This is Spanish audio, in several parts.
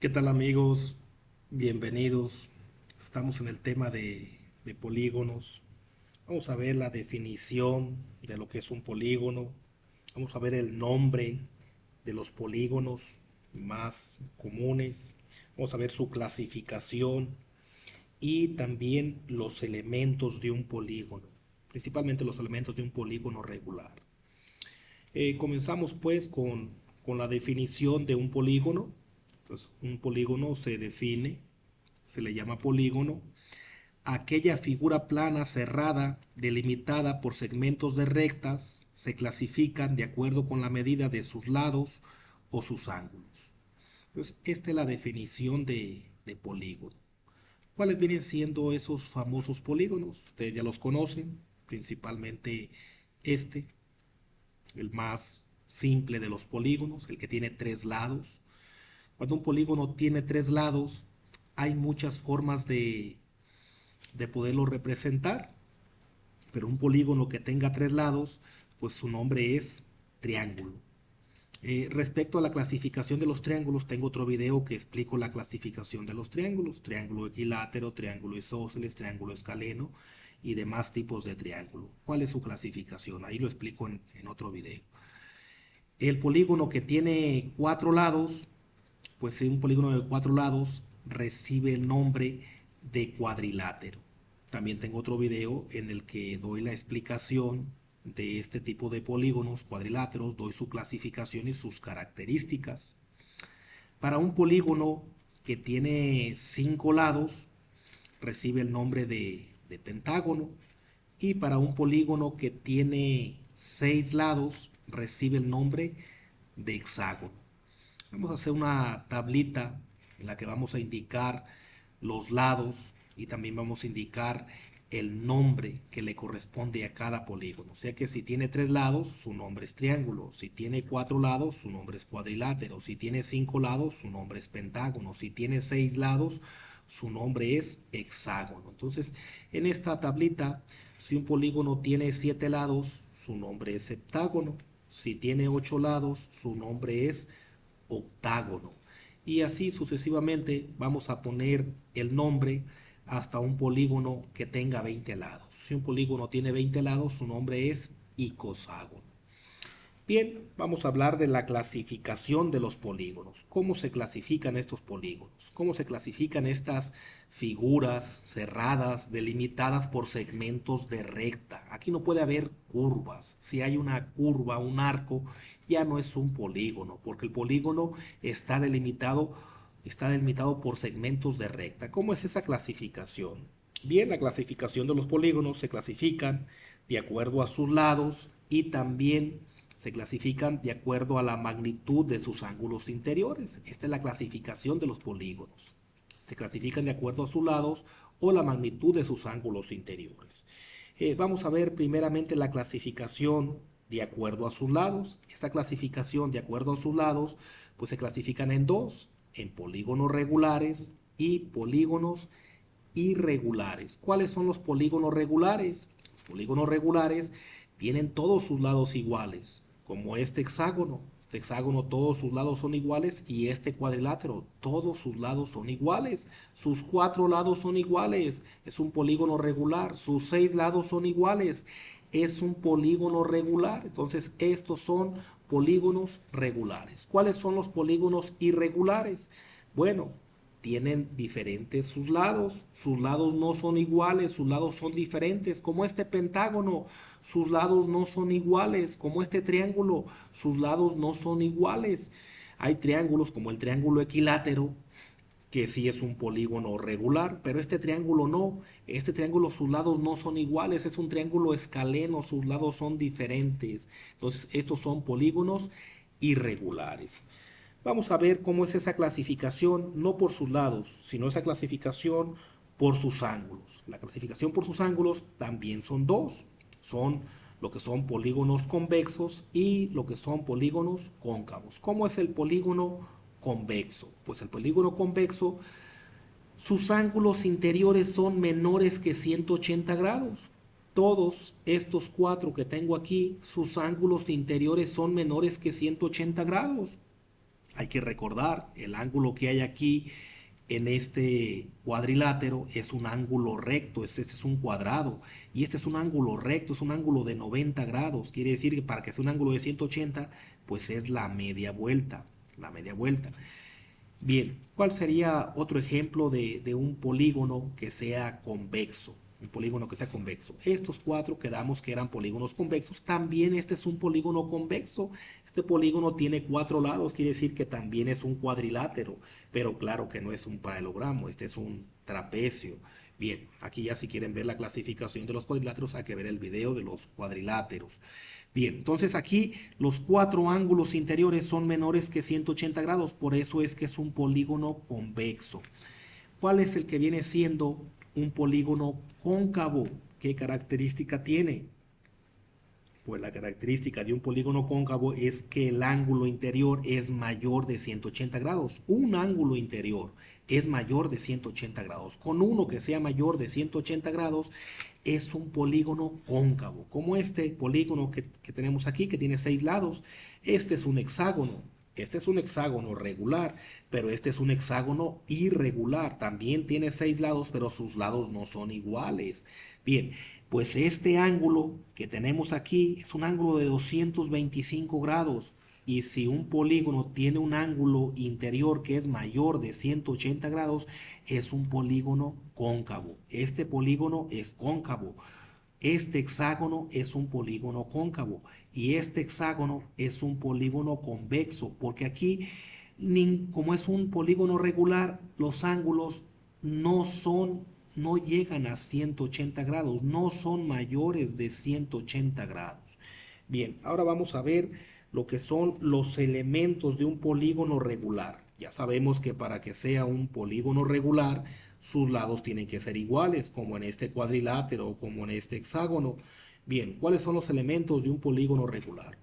¿Qué tal amigos? Bienvenidos. Estamos en el tema de polígonos. Vamos a ver la definición de lo que es un polígono. Vamos a ver el nombre de los polígonos más comunes. Vamos a ver su clasificación y también los elementos de un polígono, principalmente los elementos de un polígono regular. Comenzamos pues con la definición de un polígono. Pues un polígono se define, se le llama polígono, aquella figura plana cerrada delimitada por segmentos de rectas se clasifican de acuerdo con la medida de sus lados o sus ángulos. Pues esta es la definición de polígono. ¿Cuáles vienen siendo esos famosos polígonos? Ustedes ya los conocen, principalmente este, el más simple de los polígonos, el que tiene tres lados. Cuando un polígono tiene tres lados, hay muchas formas de poderlo representar, pero un polígono que tenga tres lados, pues su nombre es triángulo. Respecto a la clasificación de los triángulos, tengo otro video que explico la clasificación de los triángulos: triángulo equilátero, triángulo isósceles, triángulo escaleno y demás tipos de triángulo. ¿Cuál es su clasificación? Ahí lo explico en otro video. El polígono que tiene cuatro lados, pues un polígono de cuatro lados recibe el nombre de cuadrilátero. También tengo otro video en el que doy la explicación de este tipo de polígonos cuadriláteros, doy su clasificación y sus características. Para un polígono que tiene cinco lados, recibe el nombre de pentágono. Y para un polígono que tiene seis lados, recibe el nombre de hexágono. Vamos a hacer una tablita en la que vamos a indicar los lados y también vamos a indicar el nombre que le corresponde a cada polígono. O sea que si tiene tres lados, su nombre es triángulo. Si tiene cuatro lados, su nombre es cuadrilátero. Si tiene cinco lados, su nombre es pentágono. Si tiene seis lados, su nombre es hexágono. Entonces, en esta tablita, si un polígono tiene siete lados, su nombre es heptágono. Si tiene ocho lados, su nombre es octágono. Y así sucesivamente vamos a poner el nombre hasta un polígono que tenga 20 lados. Si un polígono tiene 20 lados, su nombre es icoságono. Bien, vamos a hablar de la clasificación de los polígonos. ¿Cómo se clasifican estos polígonos? ¿Cómo se clasifican estas figuras cerradas, delimitadas por segmentos de recta? Aquí no puede haber curvas. Si hay una curva, un arco, ya no es un polígono, porque el polígono está delimitado por segmentos de recta. ¿Cómo es esa clasificación? Bien, la clasificación de los polígonos se clasifican de acuerdo a sus lados y también se clasifican de acuerdo a la magnitud de sus ángulos interiores. Esta es la clasificación de los polígonos. Se clasifican de acuerdo a sus lados o la magnitud de sus ángulos interiores. Vamos a ver primeramente la clasificación de acuerdo a sus lados. Esta clasificación de acuerdo a sus lados, pues se clasifican en dos: en polígonos regulares y polígonos irregulares. ¿Cuáles son los polígonos regulares? Los polígonos regulares tienen todos sus lados iguales, como este hexágono. Este hexágono, todos sus lados son iguales, y este cuadrilátero, todos sus lados son iguales. Sus cuatro lados son iguales, es un polígono regular. Sus seis lados son iguales, es un polígono regular. Entonces, estos son polígonos regulares. ¿Cuáles son los polígonos irregulares? Bueno, tienen diferentes sus lados no son iguales, sus lados son diferentes, como este pentágono. Sus lados no son iguales, como este triángulo. Sus lados no son iguales. Hay triángulos como el triángulo equilátero, que sí es un polígono regular, pero este triángulo no. Este triángulo, sus lados no son iguales, es un triángulo escaleno, sus lados son diferentes. Entonces, estos son polígonos irregulares. Vamos a ver cómo es esa clasificación, no por sus lados, sino esa clasificación por sus ángulos. La clasificación por sus ángulos también son dos. Son lo que son polígonos convexos y lo que son polígonos cóncavos. ¿Cómo es el polígono convexo? Pues el polígono convexo, sus ángulos interiores son menores que 180 grados. Todos estos cuatro que tengo aquí, sus ángulos interiores son menores que 180 grados. Hay que recordar, el ángulo que hay aquí en este cuadrilátero es un ángulo recto, este es un cuadrado y este es un ángulo recto, es un ángulo de 90 grados. Quiere decir que para que sea un ángulo de 180, pues es la media vuelta, la media vuelta. Bien, ¿cuál sería otro ejemplo de un polígono que sea convexo? Un polígono que sea convexo. Estos cuatro quedamos que eran polígonos convexos. También este es un polígono convexo. Este polígono tiene cuatro lados, quiere decir que también es un cuadrilátero. Pero claro que no es un paralelogramo, este es un trapecio. Bien, aquí ya si quieren ver la clasificación de los cuadriláteros hay que ver el video de los cuadriláteros. Bien, entonces aquí los cuatro ángulos interiores son menores que 180 grados, por eso es que es un polígono convexo. ¿Cuál es el que viene siendo un polígono cóncavo? ¿Qué característica tiene? Pues la característica de un polígono cóncavo es que el ángulo interior es mayor de 180 grados. Un ángulo interior es mayor de 180 grados. Con uno que sea mayor de 180 grados es un polígono cóncavo. Como este polígono que tenemos aquí, que tiene 6 lados. Este es un hexágono. Este es un hexágono regular, pero este es un hexágono irregular. También tiene 6 lados, pero sus lados no son iguales. Bien, pues este ángulo que tenemos aquí es un ángulo de 225 grados. Y si un polígono tiene un ángulo interior que es mayor de 180 grados, es un polígono cóncavo. Este polígono es cóncavo. Este hexágono es un polígono cóncavo y este hexágono es un polígono convexo, porque aquí, como es un polígono regular, los ángulos no son, no llegan a 180 grados, no son mayores de 180 grados. Bien, ahora vamos a ver lo que son los elementos de un polígono regular. Ya sabemos que para que sea un polígono regular, sus lados tienen que ser iguales, como en este cuadrilátero o como en este hexágono. Bien, ¿cuáles son los elementos de un polígono regular?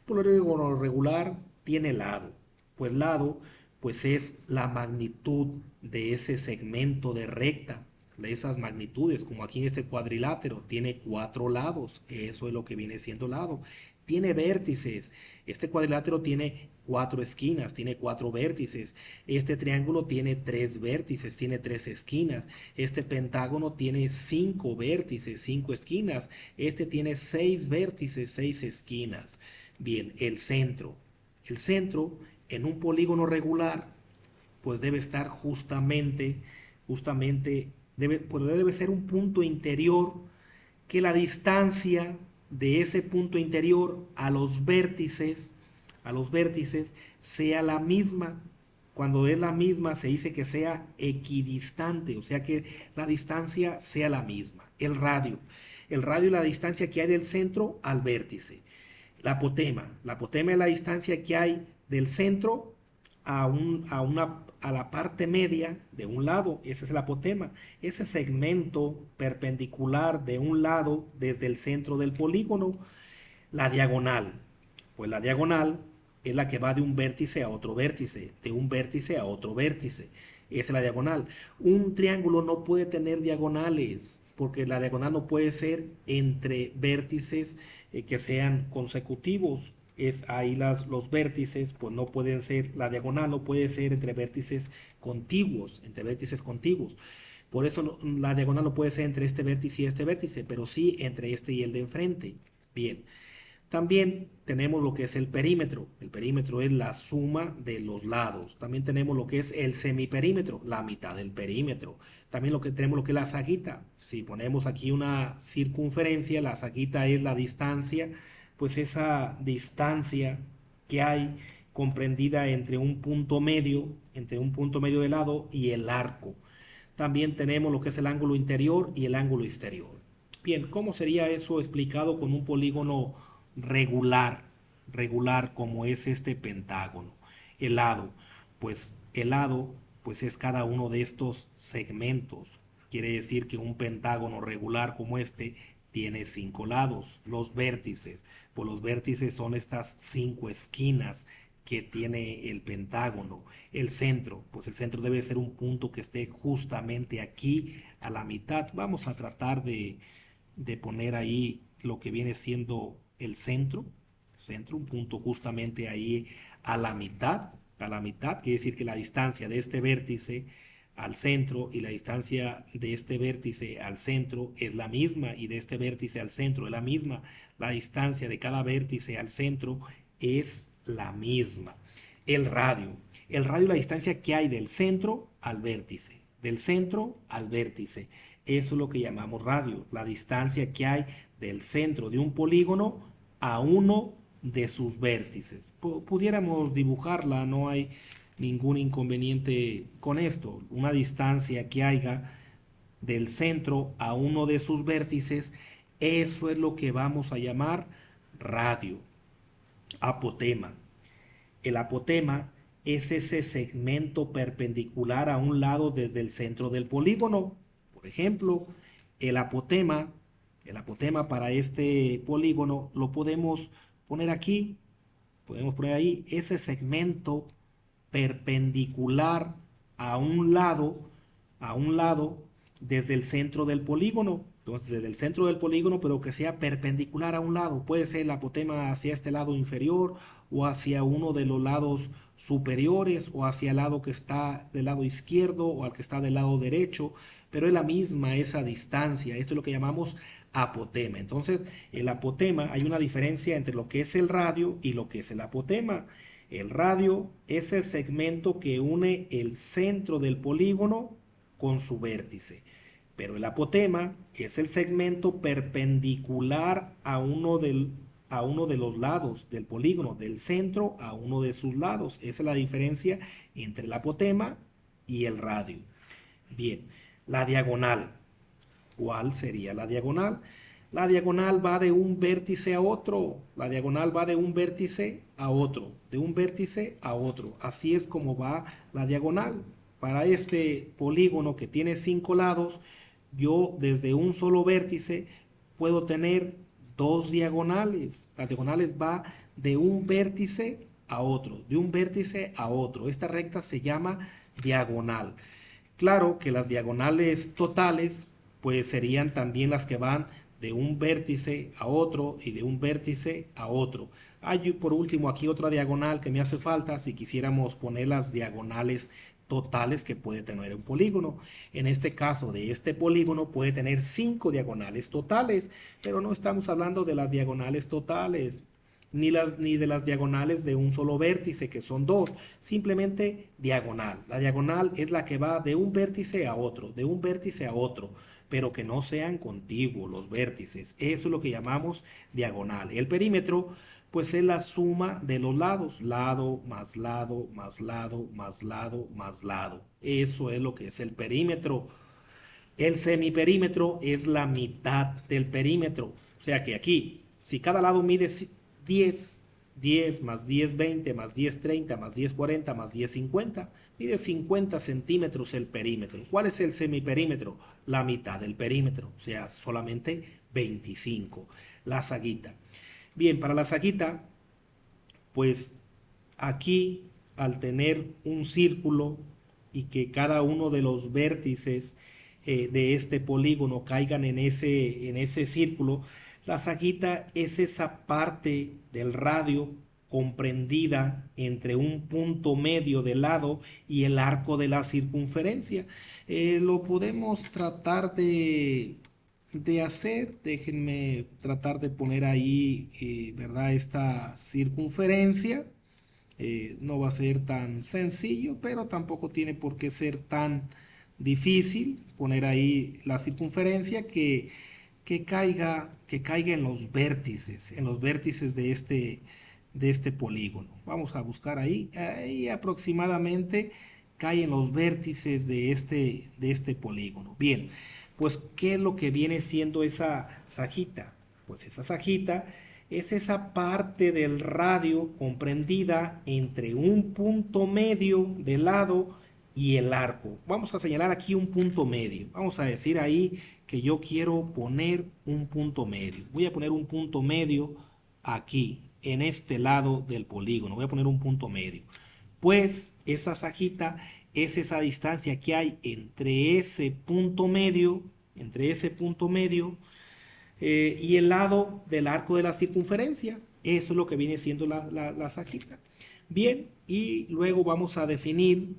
Un polígono regular tiene lado, pues lado pues es la magnitud de ese segmento de recta, de esas magnitudes, como aquí en este cuadrilátero, tiene cuatro lados, eso es lo que viene siendo lado. Tiene vértices, este cuadrilátero tiene cuatro esquinas, tiene cuatro vértices, este triángulo tiene tres vértices, tiene tres esquinas, este pentágono tiene cinco vértices, cinco esquinas, este tiene seis vértices, seis esquinas. Bien, el centro. El centro en un polígono regular pues debe estar justamente, pues debe ser un punto interior que la distancia de ese punto interior a los vértices sea la misma. Cuando es la misma se dice que sea equidistante, o sea que la distancia sea la misma. El radio es la distancia que hay del centro al vértice. La apotema es la distancia que hay del centro a la parte media de un lado. Ese es el apotema. Ese segmento perpendicular de un lado desde el centro del polígono. La diagonal. Pues la diagonal es la que va de un vértice a otro vértice, de un vértice a otro vértice. Esa es la diagonal. Un triángulo no puede tener diagonales, porque la diagonal no puede ser entre vértices que sean consecutivos. Es ahí los vértices, pues no pueden ser, la diagonal no puede ser entre vértices contiguos, entre vértices contiguos. Por eso la diagonal no puede ser entre este vértice y este vértice, pero sí entre este y el de enfrente. Bien. También tenemos lo que es el perímetro. El perímetro es la suma de los lados. También tenemos lo que es el semiperímetro, la mitad del perímetro. También tenemos lo que es la saguita. Si ponemos aquí una circunferencia, la saguita es la distancia, pues esa distancia que hay comprendida entre un punto medio de lado y el arco. También tenemos lo que es el ángulo interior y el ángulo exterior. Bien, ¿cómo sería eso explicado con un polígono regular, regular como es este pentágono? El lado, el lado, pues es cada uno de estos segmentos. Quiere decir que un pentágono regular como este tiene cinco lados. Los vértices, pues los vértices son estas cinco esquinas que tiene el pentágono. El centro, pues el centro debe ser un punto que esté justamente aquí a la mitad. Vamos a tratar de poner ahí lo que viene siendo el centro, un punto justamente ahí a la mitad. a la mitad, quiere decir que la distancia de este vértice al centro y la distancia de este vértice al centro es la misma y de este vértice al centro es la misma. La distancia de cada vértice al centro es la misma. El radio. El radio es la distancia que hay del centro al vértice. Del centro al vértice. Eso es lo que llamamos radio. La distancia que hay del centro de un polígono a uno de sus vértices. Pudiéramos dibujarla, no hay ningún inconveniente con esto. Una distancia que haya del centro a uno de sus vértices, eso es lo que vamos a llamar radio. Apotema. El apotema es ese segmento perpendicular a un lado desde el centro del polígono. Por ejemplo, el apotema, el apotema para este polígono lo podemos poner aquí, podemos poner ahí ese segmento perpendicular a un lado desde el centro del polígono. Entonces, desde el centro del polígono, pero que sea perpendicular a un lado. Puede ser el apotema hacia este lado inferior o hacia uno de los lados superiores o hacia el lado que está del lado izquierdo o al que está del lado derecho, pero es la misma esa distancia. Esto es lo que llamamos apotema. Entonces, el apotema, hay una diferencia entre lo que es el radio y lo que es el apotema. El radio es el segmento que une el centro del polígono con su vértice, pero el apotema es el segmento perpendicular a uno de los lados del polígono, del centro a uno de sus lados. Esa es la diferencia entre el apotema y el radio. Bien, la diagonal. ¿Cuál sería la diagonal? La diagonal va de un vértice a otro. La diagonal va de un vértice a otro. De un vértice a otro. Así es como va la diagonal. Para este polígono que tiene 5 lados, yo desde un solo vértice puedo tener 2 diagonales. Las diagonales va de un vértice a otro. De un vértice a otro. Esta recta se llama diagonal. Claro que las diagonales totales pues serían también las que van de un vértice a otro y de un vértice a otro. Hay por último aquí otra diagonal que me hace falta si quisiéramos poner las diagonales totales que puede tener un polígono. En este caso de este polígono puede tener 5 diagonales totales, pero no estamos hablando de las diagonales totales. Ni de las diagonales de un solo vértice, que son 2, simplemente diagonal. La diagonal es la que va de un vértice a otro, de un vértice a otro, pero que no sean contiguos los vértices. Eso es lo que llamamos diagonal. El perímetro, pues es la suma de los lados, lado más lado más lado más lado más lado. Eso es lo que es el perímetro. El semiperímetro es la mitad del perímetro. O sea que aquí, si cada lado mide 10, 10 más 10, 20 más 10, 30 más 10, 40 más 10, 50, mide 50 centímetros el perímetro. ¿Cuál es el semiperímetro? La mitad del perímetro, o sea, solamente 25. La saguita. Bien, para la saguita, pues aquí al tener un círculo y que cada uno de los vértices de este polígono caigan en ese círculo, la saguita es esa parte del radio comprendida entre un punto medio de lado y el arco de la circunferencia. Lo podemos tratar de hacer. Déjenme tratar de poner ahí, ¿verdad? Esta circunferencia. No va a ser tan sencillo, pero tampoco tiene por qué ser tan difícil poner ahí la circunferencia que caiga en los vértices de este polígono. Vamos a buscar ahí aproximadamente cae en los vértices de este polígono. Bien, pues ¿qué es lo que viene siendo esa sajita? Pues esa sajita es esa parte del radio comprendida entre un punto medio de lado y el arco. Vamos a señalar aquí un punto medio. Vamos a decir ahí que yo quiero poner un punto medio. Voy a poner un punto medio aquí, en este lado del polígono. Voy a poner un punto medio. Pues esa sajita es esa distancia que hay entre ese punto medio, y el lado del arco de la circunferencia. Eso es lo que viene siendo la sajita. Bien, y luego vamos a definir,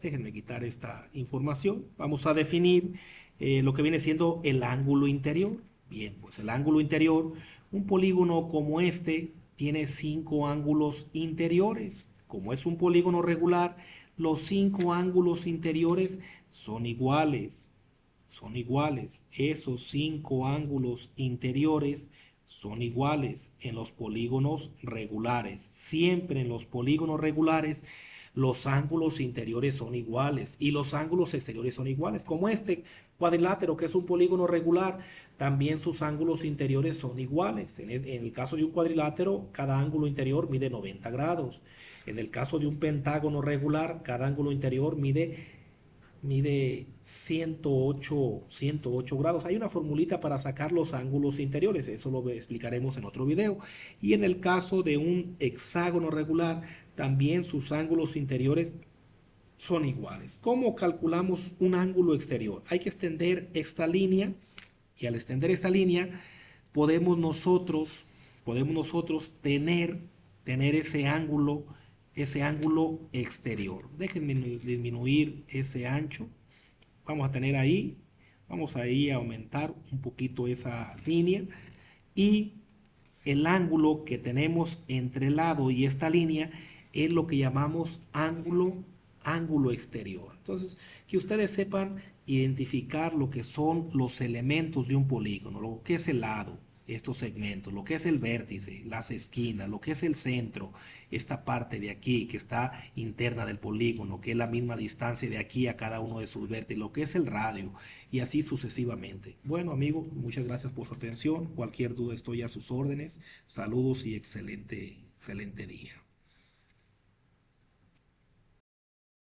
déjenme quitar esta información, vamos a definir lo que viene siendo el ángulo interior. Bien, pues el ángulo interior, un polígono como este tiene 5 ángulos interiores. Como es un polígono regular, los 5 ángulos interiores son iguales. Son iguales. Esos 5 ángulos interiores son iguales en los polígonos regulares. Siempre en los polígonos regulares los ángulos interiores son iguales y los ángulos exteriores son iguales. Como este cuadrilátero, que es un polígono regular, también sus ángulos interiores son iguales. En el caso de un cuadrilátero, cada ángulo interior mide 90 grados. En el caso de un pentágono regular, cada ángulo interior mide 108 grados. Hay una formulita para sacar los ángulos interiores, eso lo explicaremos en otro video. Y en el caso de un hexágono regular, también sus ángulos interiores son iguales. ¿Cómo calculamos un ángulo exterior? Hay que extender esta línea y al extender esta línea podemos nosotros tener ese ángulo exterior. Déjenme disminuir ese ancho. Vamos a tener ahí, vamos ahí a aumentar un poquito esa línea y el ángulo que tenemos entre el lado y esta línea es lo que llamamos ángulo exterior. Entonces, que ustedes sepan identificar lo que son los elementos de un polígono, lo que es el lado, estos segmentos, lo que es el vértice, las esquinas, lo que es el centro, esta parte de aquí que está interna del polígono, que es la misma distancia de aquí a cada uno de sus vértices, lo que es el radio y así sucesivamente. Bueno, amigos, muchas gracias por su atención. Cualquier duda estoy a sus órdenes. Saludos y excelente día.